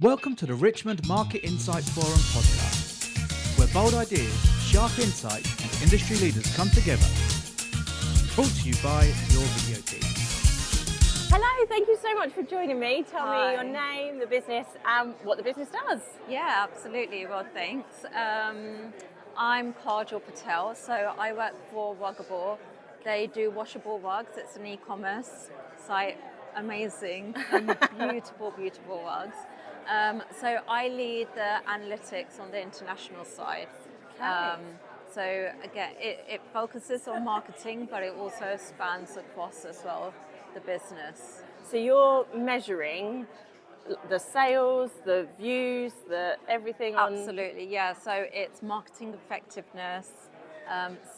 Welcome to the Richmond Market Insight Forum podcast, where bold ideas, sharp insight and industry leaders come together. Brought to you by your video team. Hello, thank you so much for joining me. Tell Hi. me your name, the business, and what the business does. Yeah, absolutely. Well, thanks. I'm Kajal Patel, so I work for Ruggable. They do washable rugs. It's an e-commerce site, amazing, and beautiful, beautiful rugs. So I lead the analytics on the international side. So again, it focuses on marketing, but it also spans across as well the business. So you're measuring the sales, the views, the everything on... Absolutely, yeah. So it's marketing effectiveness,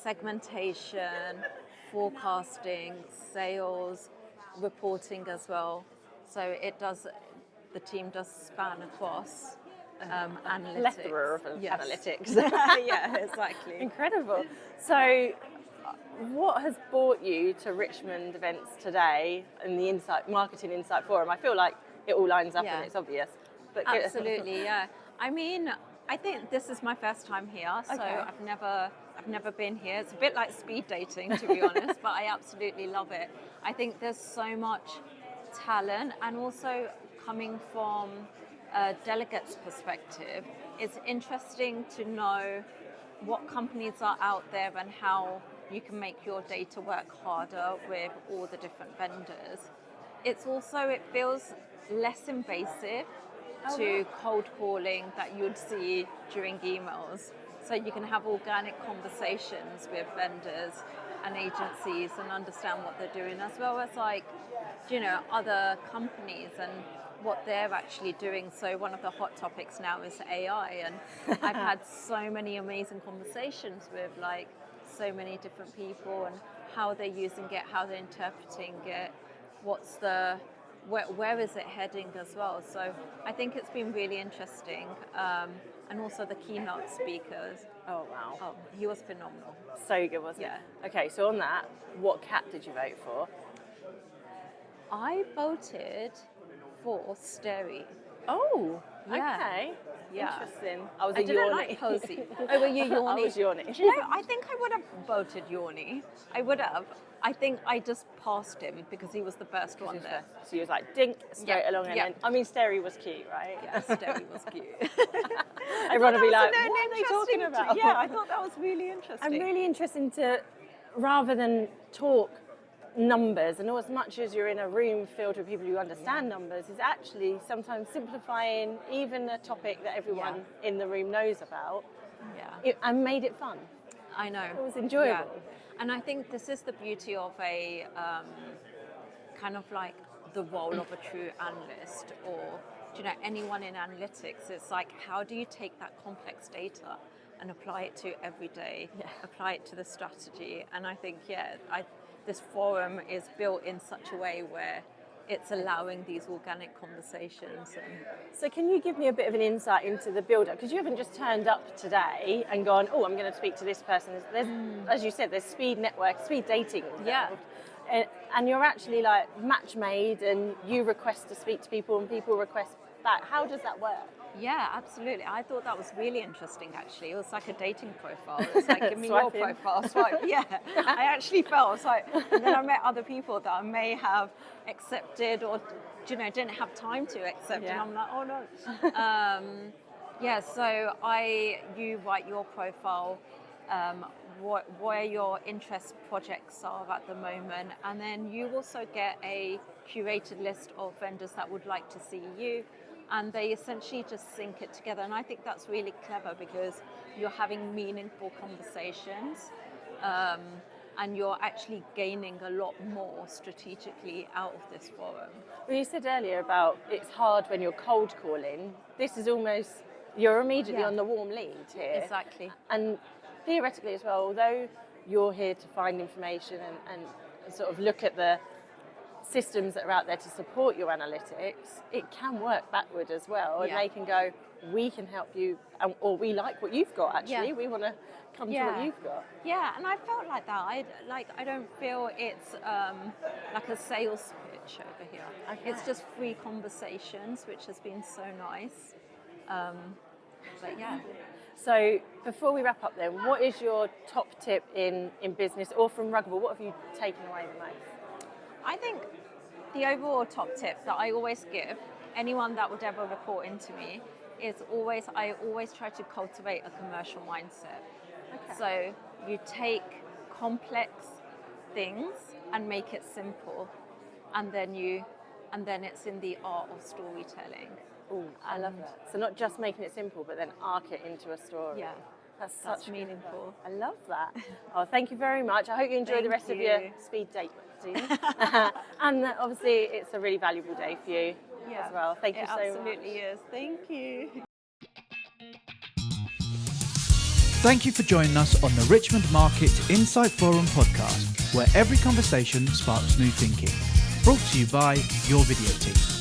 segmentation, forecasting, sales, reporting as well. So the team does span across analytics. plethora of Yes. analytics. Yeah, exactly. Incredible. So what has brought you to Richmond events today in the Marketing Insight Forum? I feel like it all lines up Yeah. and it's obvious. But Absolutely, yeah. I mean, I think this is my first time here, so Okay. I've never been here. It's a bit like speed dating, to be honest, but I absolutely love it. I think there's so much talent, and also coming from a delegate's perspective, it's interesting to know what companies are out there and how you can make your data work harder with all the different vendors. It feels less invasive to cold calling that you'd see during emails. So you can have organic conversations with vendors and agencies and understand what they're doing, as well as other companies and what they're actually doing. So one of the hot topics now is AI, and I've had so many amazing conversations with so many different people and how they're using it, how they're interpreting it, where is it heading as well. So I think it's been really interesting, and also the keynote speakers. Oh, wow. Oh, he was phenomenal. So good, wasn't Yeah. it? Okay, so on that, what cat did you vote for? I voted for Steri. Oh, Yeah. okay. Yeah. Interesting. I was I a didn't Yorny. like Posey. Oh, were you Yorny? I was Yorny. Do you know, I think I would have voted Yorny. I would have. I think I just passed him because he was the first one there. So he was like, dink, straight Yeah, along. And yeah. then, I mean, Steri was cute, right? Yeah, Steri was cute. Everyone would be like, That was what are they talking interesting about? Yeah, I thought that was really interesting. I'm really interested to, rather than talk numbers, and as much as you're in a room filled with people who understand numbers, is actually sometimes simplifying even a topic that everyone in the room knows about, and made it fun. I know. It was enjoyable. Yeah. And I think this is the beauty of a kind of like the role of a true analyst, or anyone in analytics. It's like, how do you take that complex data and apply it to every day, apply it to the strategy? And I think, this forum is built in such a way where it's allowing these organic conversations. So can you give me a bit of an insight into the build-up? Because you haven't just turned up today and gone, oh, I'm going to speak to this person. There's, as you said, there's speed dating involved. Yeah. And you're actually like match made, and you request to speak to people and people request back. How does that work? Yeah, absolutely. I thought that was really interesting, actually. It was like a dating profile. It's like, give me your Swipe in. profile. Swipe. Yeah, I actually felt, it's like, and then I met other people that I may have accepted or, didn't have time to accept. Yeah. And I'm like, oh no. So you write your profile, where your interest projects are at the moment, and then you also get a curated list of vendors that would like to see you. And they essentially just sync it together. And I think that's really clever, because you're having meaningful conversations, and you're actually gaining a lot more strategically out of this forum. Well, you said earlier about it's hard when you're cold calling. This is almost, you're immediately on the warm lead here. Exactly. And theoretically as well, although you're here to find information and sort of look at the systems that are out there to support your analytics, it can work backward as well, and they can go, we can help you, or we like what you've got actually, we want to come to what you've got. Yeah, and I felt like that. I don't feel it's like a sales pitch. pitch over here. Okay. It's just free conversations, which has been so nice. But yeah. So before we wrap up then, what is your top tip in business or from Ruggable? What have you taken away the most? I think the overall top tip that I always give anyone that would ever report into me is I always try to cultivate a commercial mindset. Okay. So you take complex things and make it simple, and then it's in the art of storytelling. Ooh, I love that. So not just making it simple, but then arc it into a story. Yeah, That's meaningful. I love that. Oh, thank you very much. I hope you enjoy the Thank rest of you. your speed date soon. And obviously, it's a really valuable day for you as well. Thank you so much. It absolutely is. Thank you. Thank you for joining us on the Richmond Market Insight Forum podcast, where every conversation sparks new thinking. Brought to you by your video team.